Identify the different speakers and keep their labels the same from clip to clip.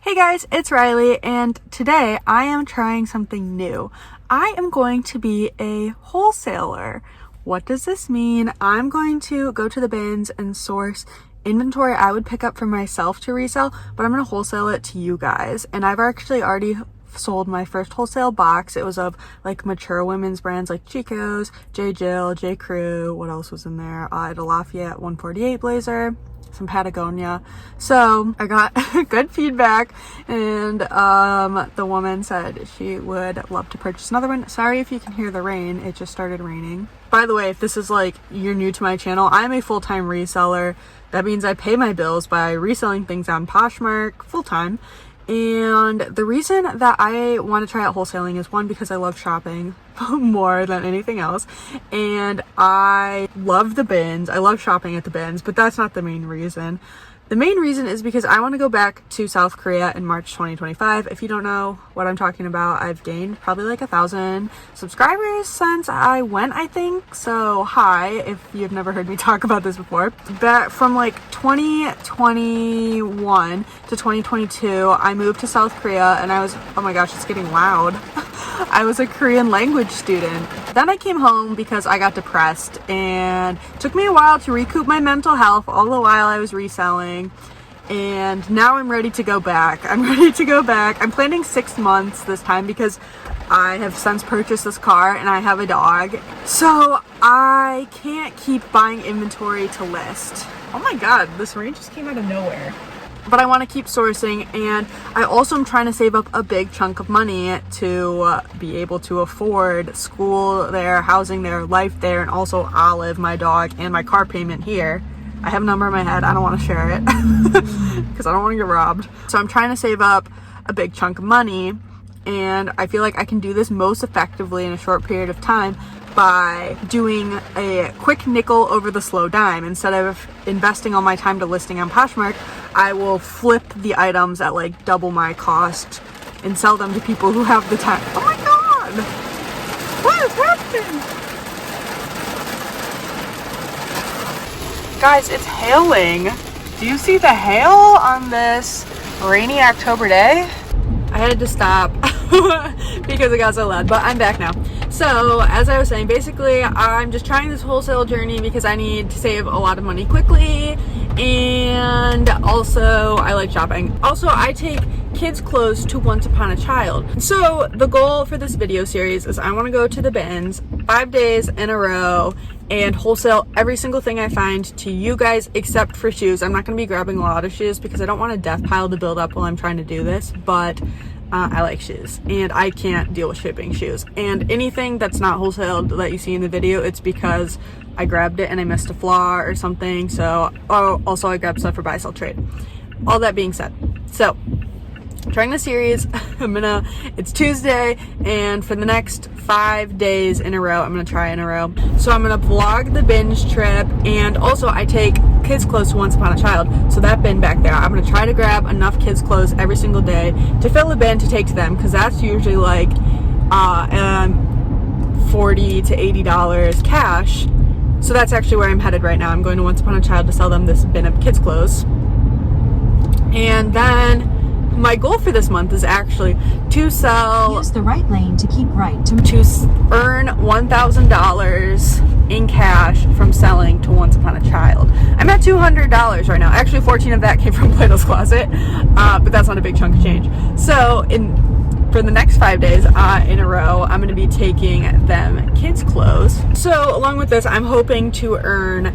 Speaker 1: Hey guys, it's Riley, and today I am trying something new. I am going to be a wholesaler. What does this mean? I'm going to go to the bins and source inventory I would pick up for myself to resell, but I'm going to wholesale it to you guys. And I've actually already sold my first wholesale box. It was of like mature women's brands like Chico's, J. Jill, J. Crew. What else was in there? I had a Lafayette 148 blazer, some Patagonia. So I got good feedback, and the woman said she would love to purchase another one. Sorry if you can hear the rain, it just started raining. By the way, if this is like you're new to my channel, I'm a full-time reseller. That means I pay my bills by reselling things on Poshmark full-time. And the reason that I want to try out wholesaling is, one, because I love shopping more than anything else, and I love the bins. I love shopping at the bins, but that's not the main reason. The main reason is because I want to go back to South Korea in March 2025. If you don't know what I'm talking about, I've gained probably like 1,000 subscribers since I went, I think. So hi, if you've never heard me talk about this before. Back from like 2021 to 2022, I moved to South Korea, and I was, oh my gosh, it's getting loud. I was a Korean language student. Then I came home because I got depressed, and it took me a while to recoup my mental health, all the while I was reselling. And now I'm ready to go back. I'm planning 6 months this time because I have since purchased this car and I have a dog. So I can't keep buying inventory to list. Oh my god, this rain just came out of nowhere. But I want to keep sourcing, and I also am trying to save up a big chunk of money to be able to afford school there, housing there, life there, and also Olive, my dog, and my car payment here. I have a number in my head. I don't want to share it because I don't want to get robbed. So I'm trying to save up a big chunk of money, and I feel like I can do this most effectively in a short period of time by doing a quick nickel over the slow dime. Instead of investing all my time to listing on Poshmark, I will flip the items at like double my cost and sell them to people who have the time. Oh my god! What is happening? Guys, it's hailing. Do you see the hail on this rainy October day? I had to stop because it got so loud, but I'm back now. So as I was saying, basically I'm just trying this wholesale journey because I need to save a lot of money quickly, and also I like shopping. Also, I take kids clothes to Once Upon a Child. So the goal for this video series is I want to go to the bins 5 days in a row and wholesale every single thing I find to you guys, except for shoes. I'm not going to be grabbing a lot of shoes because I don't want a death pile to build up while I'm trying to do this, but I like shoes, and I can't deal with shipping shoes. And anything that's not wholesaled that you see in the video, it's because I grabbed it and I missed a flaw or something. So, also I grabbed stuff for buy, sell, trade. All that being said, so trying the series, it's Tuesday, and for the next 5 days in a row, I'm gonna try in a row. So I'm gonna vlog the binge trip, and also I take kids clothes to Once Upon a Child, so that bin back there, I'm gonna try to grab enough kids clothes every single day to fill a bin to take to them, because that's usually like $40 to $80 cash. So that's actually where I'm headed right now. I'm going to Once Upon a Child to sell them this bin of kids clothes. And then my goal for this month is actually to sell,
Speaker 2: use the right lane to keep right, to
Speaker 1: earn $1,000 in cash from selling to Once Upon a Child. I'm at $200 right now. Actually, 14 of that came from Plato's Closet, but that's not a big chunk of change. So for the next 5 days in a row, I'm going to be taking them kids' clothes. So along with this, I'm hoping to earn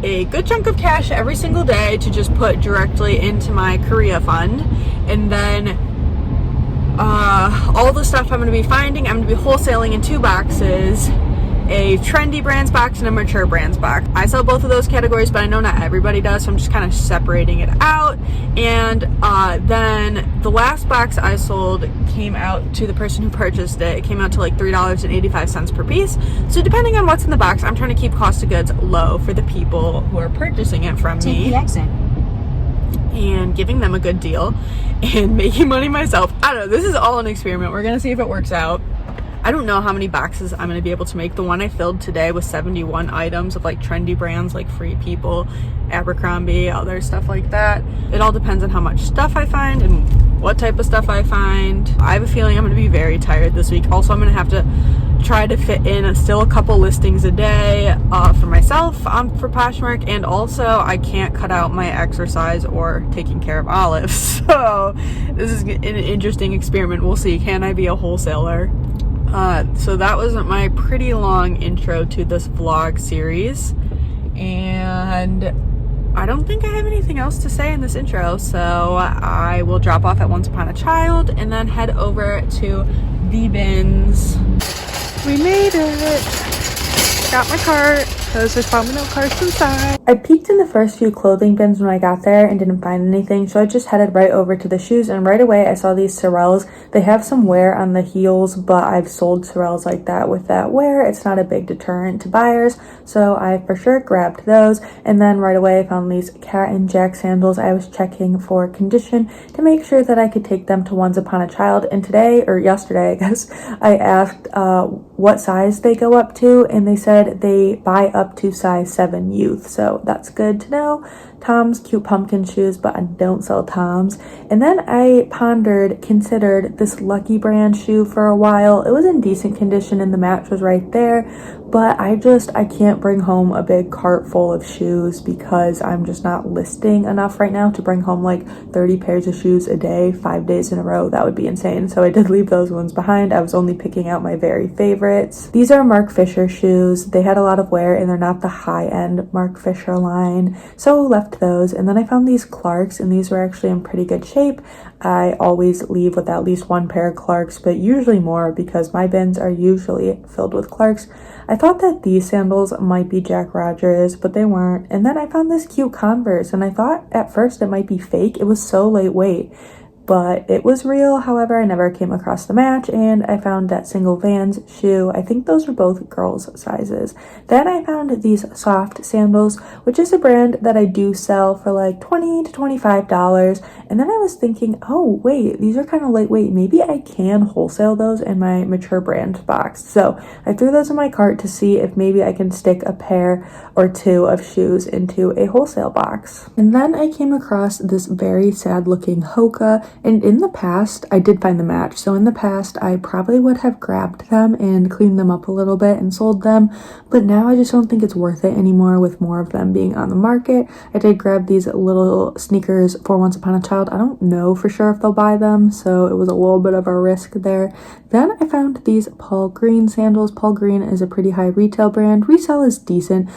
Speaker 1: a good chunk of cash every single day to just put directly into my Korea fund. And then all the stuff I'm going to be finding, I'm going to be wholesaling in 2 boxes, a trendy brands box and a mature brands box. I sell both of those categories, but I know not everybody does, so I'm just kind of separating it out. And then the last box I sold came out to the person who purchased it. It came out to like $3.85 per piece. So depending on what's in the box, I'm trying to keep cost of goods low for the people who are purchasing it from me.
Speaker 2: take the exit.
Speaker 1: And giving them a good deal and making money myself. I don't know, this is all an experiment. We're gonna see if it works out. I don't know how many boxes I'm gonna be able to make. The one I filled today was 71 items of like trendy brands like Free People, Abercrombie, other stuff like that. It all depends on how much stuff I find and what type of stuff I find. I have a feeling I'm going to be very tired this week. Also, I'm going to have to try to fit in still a couple listings a day for myself for Poshmark, and also I can't cut out my exercise or taking care of Olive. So this is an interesting experiment. We'll see. Can I be a wholesaler? So that was my pretty long intro to this vlog series, and I don't think I have anything else to say in this intro, so I will drop off at Once Upon a Child and then head over to the bins. We made it! Got my cart, because there's probably no carts inside. I peeked in the first few clothing bins when I got there and didn't find anything, so I just headed right over to the shoes, and right away I saw these Sorels. They have some wear on the heels, but I've sold Sorels like that with that wear. It's not a big deterrent to buyers, so I for sure grabbed those. And then right away I found these Cat and Jack sandals. I was checking for condition to make sure that I could take them to Once Upon a Child, and today, or yesterday I guess, I asked what size they go up to, and they said they buy up to size 7 youth, so that's good to know. Tom's cute pumpkin shoes, but I don't sell Tom's. And then I considered this Lucky brand shoe for a while. It was in decent condition and the match was right there, but I can't bring home a big cart full of shoes because I'm just not listing enough right now to bring home like 30 pairs of shoes a day, 5 days in a row. That would be insane. So I did leave those ones behind. I was only picking out my very favorites. These are Mark Fisher shoes. They had a lot of wear and they're not the high-end Mark Fisher line, so left those. And then I found these Clarks, and these were actually in pretty good shape. I always leave with at least one pair of Clarks, but usually more because my bins are usually filled with Clarks. I thought that these sandals might be Jack Rogers, but they weren't. And then I found this cute Converse, and I thought at first it might be fake. It was so lightweight, but it was real. However, I never came across the match, and I found that single Vans shoe. I think those were both girls' sizes. Then I found these soft sandals, which is a brand that I do sell for like $20 to $25. And then I was thinking, oh wait, these are kind of lightweight. Maybe I can wholesale those in my mature brand box. So I threw those in my cart to see if maybe I can stick a pair or two of shoes into a wholesale box. And then I came across this very sad looking Hoka. And in the past, I did find the match. So in the past, I probably would have grabbed them and cleaned them up a little bit and sold them. But now I just don't think it's worth it anymore with more of them being on the market. I did grab these little sneakers for Once Upon a Child. I don't know for sure if they'll buy them, so it was a little bit of a risk there. Then I found these Paul Green sandals. Paul Green is a pretty high retail brand. Resell is decent.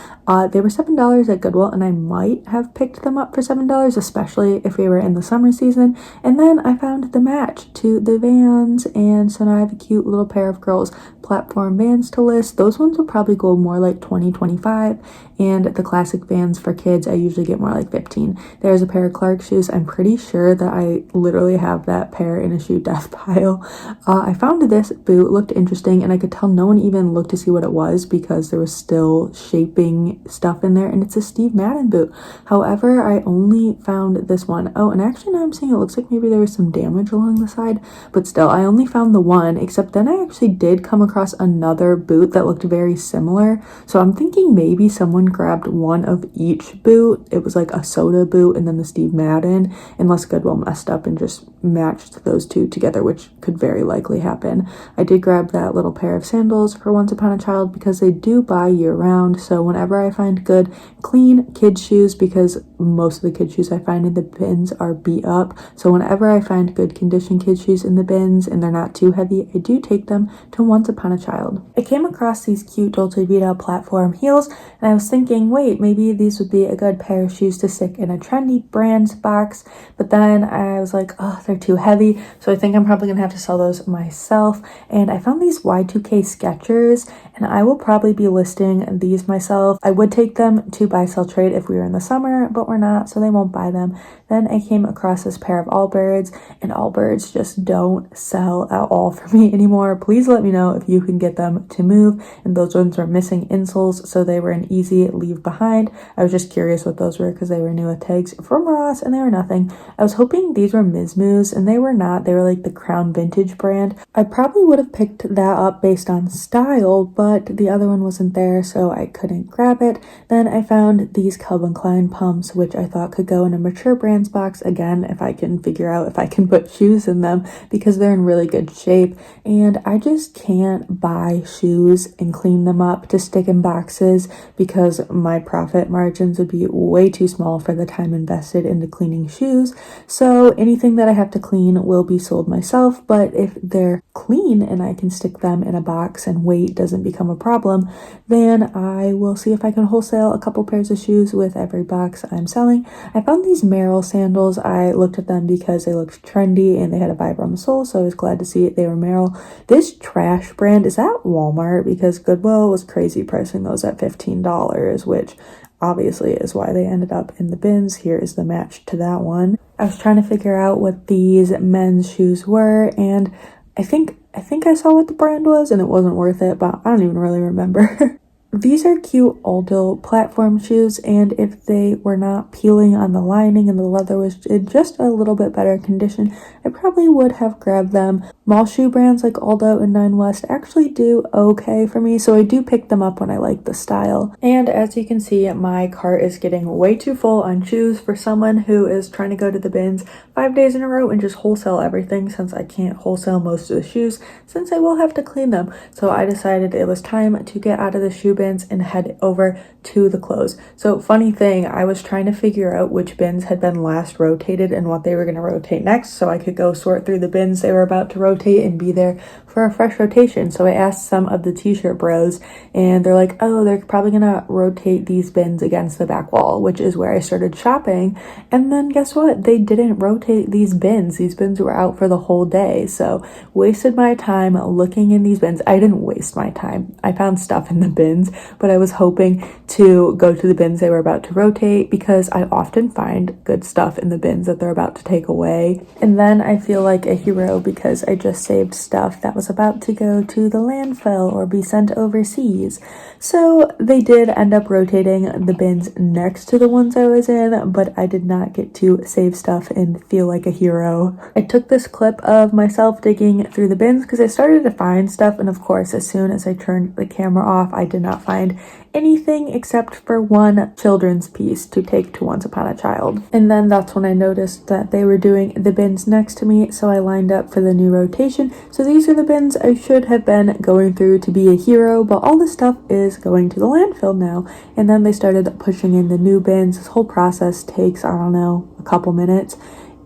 Speaker 1: They were $7 at Goodwill, and I might have picked them up for $7, especially if we were in the summer season. And then I found the match to the Vans, and so now I have a cute little pair of girls platform Vans to list. Those ones will probably go more like $20, $25, and the classic Vans for kids I usually get more like $15. There's a pair of Clark shoes. I'm pretty sure that I literally have that pair in a shoe death pile. I found this boot, looked interesting, and I could tell no one even looked to see what it was because there was still shaping stuff in there, and it's a Steve Madden boot. However, I only found this one. Oh, and actually now I'm seeing it looks like maybe there was some damage along the side, but still, I only found the one, except then I actually did come across another boot that looked very similar. So I'm thinking maybe someone grabbed one of each boot. It was like a soda boot and then the Steve Madden, unless Goodwill messed up and just matched those two together, which could very likely happen. I did grab that little pair of sandals for Once Upon a Child because they do buy year round. So whenever I find good, clean kids shoes, because most of the kids shoes I find in the bins are beat up. So whenever I find good condition kids shoes in the bins and they're not too heavy, I do take them to Once Upon a Child. I came across these cute Dolce Vita platform heels, and I was thinking, wait, maybe these would be a good pair of shoes to stick in a trendy brands box. But then I was like, oh, they're too heavy. So I think I'm probably gonna have to sell those myself. And I found these Y2K Skechers, and I will probably be listing these myself. I would take them to buy sell trade if we were in the summer, but we're not, so they won't buy them. Then I came across this pair of Allbirds, and Allbirds just don't sell at all for me anymore. Please let me know if you can get them to move. And those ones were missing insoles, so they were an easy leave behind. I was just curious what those were because they were new with tags from Ross and they were nothing. I was hoping these were Mizmoos, and they were not. They were like the Crown Vintage brand. I probably would have picked that up based on style, but the other one wasn't there, so I couldn't grab it. Then I found these Calvin Klein pumps, which I thought could go in a mature brand pants box again if I can figure out if I can put shoes in them because they're in really good shape. And I just can't buy shoes and clean them up to stick in boxes because my profit margins would be way too small for the time invested into cleaning shoes. So anything that I have to clean will be sold myself, but if they're clean and I can stick them in a box and weight doesn't become a problem, then I will see if I can wholesale a couple pairs of shoes with every box I'm selling. I found these Merrell sandals. I looked at them because they looked trendy and they had a Vibram sole, so I was glad to see it. They were Merrell. This trash brand is at Walmart because Goodwill was crazy pricing those at $15, which obviously is why they ended up in the bins. Here is the match to that one. I was trying to figure out what these men's shoes were, and I think I saw what the brand was and it wasn't worth it, but I don't even really remember. These are cute Aldo platform shoes, and if they were not peeling on the lining and the leather was in just a little bit better condition, I probably would have grabbed them. Mall shoe brands like Aldo and Nine West actually do okay for me, so I do pick them up when I like the style. And as you can see, my cart is getting way too full on shoes for someone who is trying to go to the bins 5 days in a row and just wholesale everything, since I can't wholesale most of the shoes since I will have to clean them. So I decided it was time to get out of the shoe bins and head over to the clothes. So funny thing, I was trying to figure out which bins had been last rotated and what they were going to rotate next so I could go sort through the bins they were about to rotate and be there for a fresh rotation. So I asked some of the t-shirt bros and they're like, oh, they're probably going to rotate these bins against the back wall, which is where I started shopping. And then guess what? They didn't rotate these bins. These bins were out for the whole day. So wasted my time looking in these bins. I didn't waste my time. I found stuff in the bins, but I was hoping to go to the bins they were about to rotate because I often find good stuff in the bins that they're about to take away. And then I feel like a hero because I just saved stuff that was about to go to the landfill or be sent overseas. So they did end up rotating the bins next to the ones I was in, but I did not get to save stuff and feel like a hero. I took this clip of myself digging through the bins because I started to find stuff, and of course as soon as I turned the camera off, I did not find anything except for one children's piece to take to Once Upon a Child. And then that's when I noticed that they were doing the bins next to me, so I lined up for the new rotation. So these are the bins I should have been going through to be a hero, but all this stuff is going to the landfill now. And then they started pushing in the new bins. This whole process takes, I don't know, a couple minutes.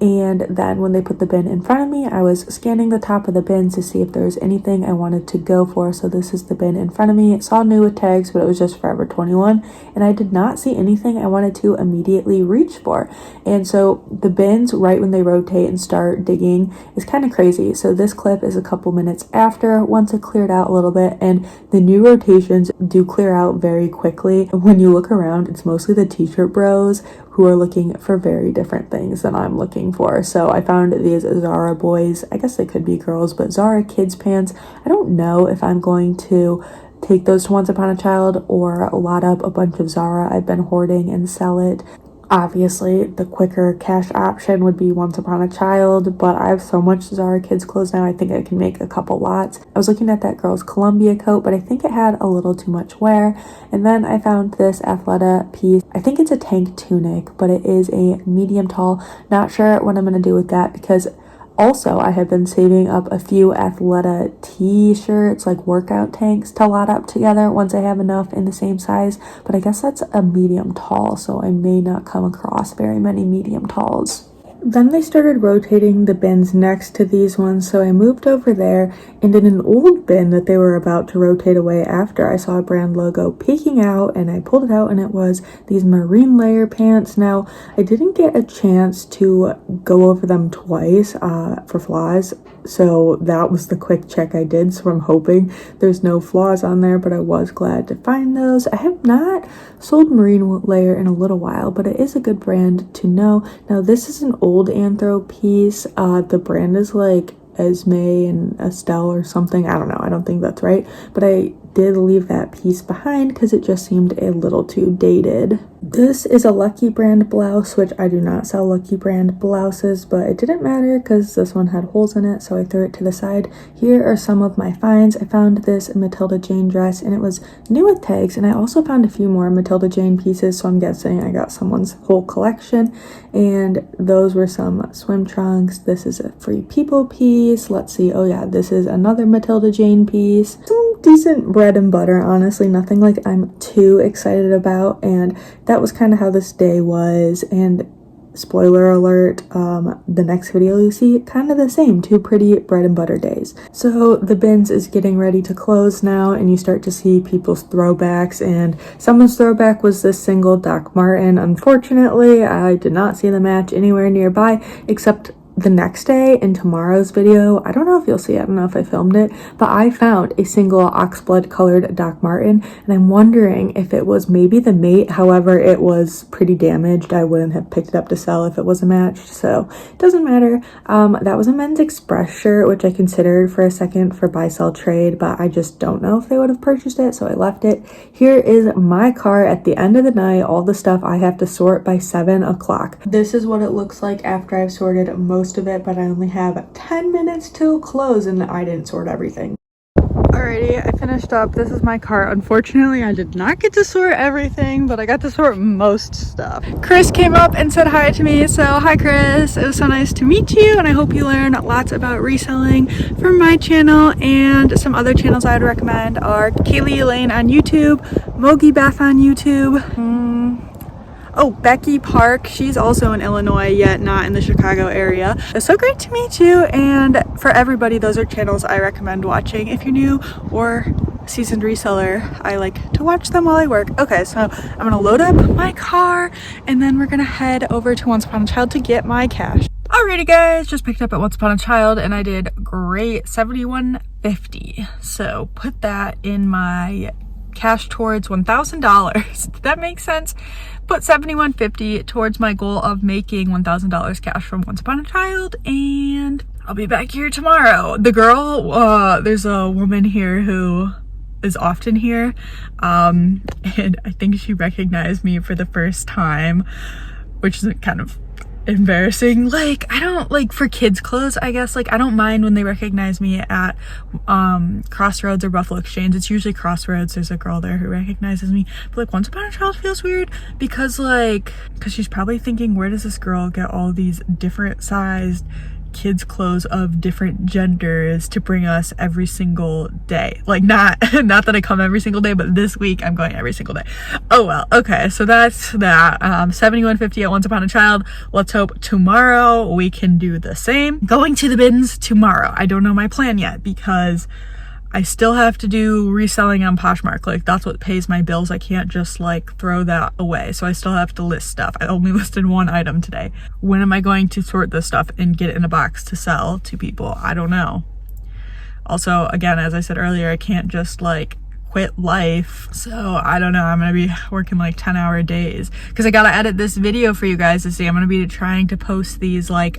Speaker 1: And then when they put the bin in front of me, I was scanning the top of the bins to see if there was anything I wanted to go for. So this is the bin in front of me. It saw new with tags, but it was just Forever 21. And I did not see anything I wanted to immediately reach for. And so the bins, right when they rotate and start digging, is kind of crazy. So this clip is a couple minutes after, once it cleared out a little bit. And the new rotations do clear out very quickly. When you look around, it's mostly the t-shirt bros who are looking for very different things than I'm looking for. So I found these Zara boys, I guess they could be girls, but Zara kids pants. I don't know if I'm going to take those to Once Upon a Child or lot up a bunch of Zara I've been hoarding and sell it. Obviously, the quicker cash option would be Once Upon a Child, but I have so much Zara kids clothes now, I think I can make a couple lots. I was looking at that girl's Columbia coat, but I think it had a little too much wear. And then I found this Athleta piece. I think it's a tank tunic, but it is a medium tall. Not sure what I'm going to do with that because also, I have been saving up a few Athleta t-shirts, like workout tanks, to lot up together once I have enough in the same size. But I guess that's a medium tall, so I may not come across very many medium talls. Then they started rotating the bins next to these ones, so I moved over there, and in an old bin that they were about to rotate away after, I saw a brand logo peeking out, and I pulled it out, and it was these marine layer pants. Now, I didn't get a chance to go over them twice for flaws, so that was the quick check I did, so I'm hoping there's no flaws on there, but I was glad to find those. I have not sold marine layer in a little while, but it is a good brand to know. Now, this is an old Anthro piece. The brand is like Esme and Estelle or something. I don't know. I don't think that's right, but I did leave that piece behind because it just seemed a little too dated. This is a Lucky brand blouse, which I do not sell Lucky brand blouses, but it didn't matter because this one had holes in it, so I threw it to the side. Here are some of my finds. I found this Matilda Jane dress, and it was new with tags, and I also found a few more Matilda Jane pieces, so I'm guessing I got someone's whole collection, and those were some swim trunks. This is a Free People piece. Let's see. Oh yeah, this is another Matilda Jane piece. Some decent bread and butter, honestly, nothing like I'm too excited about, and that was kind of how this day was. And spoiler alert, the next video you see, kind of the same, two pretty bread and butter days. So the bins is getting ready to close now, and you start to see people's throwbacks, and someone's throwback was this single Doc Martin. Unfortunately, I did not see the match anywhere nearby except the next day in tomorrow's video. I don't know if you'll see it, I don't know if I filmed it, but I found a single oxblood colored Doc Martin, and I'm wondering if it was maybe the mate. However, it was pretty damaged. I wouldn't have picked it up to sell if it was a match, so it doesn't matter. That was a Men's Express shirt, which I considered for a second for buy sell trade, but I just don't know if they would have purchased it, so I left it. Here is my car at the end of the night, all the stuff I have to sort by 7 o'clock. This is what it looks like after I've sorted most of it, but I only have 10 minutes till close, and I didn't sort everything. Alrighty, I finished up. This is my cart. Unfortunately, I did not get to sort everything, but I got to sort most stuff. Chris came up and said hi to me, so hi Chris. It was so nice to meet you, and I hope you learn lots about reselling from my channel. And some other channels I would recommend are Kaylee Elaine on YouTube, Mogi Beth on YouTube, oh, Becky Park, she's also in Illinois, yet not in the Chicago area. It's so great to meet you, and for everybody, those are channels I recommend watching if you're new or seasoned reseller. I like to watch them while I work. Okay, so I'm gonna load up my car, and then we're gonna head over to Once Upon a Child to get my cash. Alrighty guys, just picked up at Once Upon a Child, and I did great, $71.50. So put that in my cash towards $1,000. Did that make sense? Put $71.50 towards my goal of making $1,000 cash from Once Upon a Child, and I'll be back here tomorrow. The girl, there's a woman here who is often here, and I think she recognized me for the first time, which is kind of embarrassing. Like, I don't, like, for kids clothes, I guess, like, I don't mind when they recognize me at Crossroads or Buffalo Exchange. It's usually Crossroads. There's a girl there who recognizes me, but like Once Upon a Child feels weird because she's probably thinking, where does this girl get all these different sized kids clothes of different genders to bring us every single day? Like, not that I come every single day, but this week I'm going every single day. Oh well. Okay, so that's that. $71.50 at Once Upon a Child. Let's hope tomorrow we can do the same. Going to the bins tomorrow. I don't know my plan yet because I still have to do reselling on Poshmark. Like, that's what pays my bills. I can't just like throw that away. So I still have to list stuff. I only listed one item today. When am I going to sort this stuff and get it in a box to sell to people? I don't know. Also, again, as I said earlier, I can't just like quit life. So I don't know. I'm gonna be working like 10-hour days because I gotta edit this video for you guys to see. I'm gonna be trying to post these like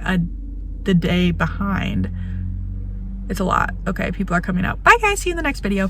Speaker 1: the day behind. It's a lot. Okay, people are coming out. Bye guys, see you in the next video.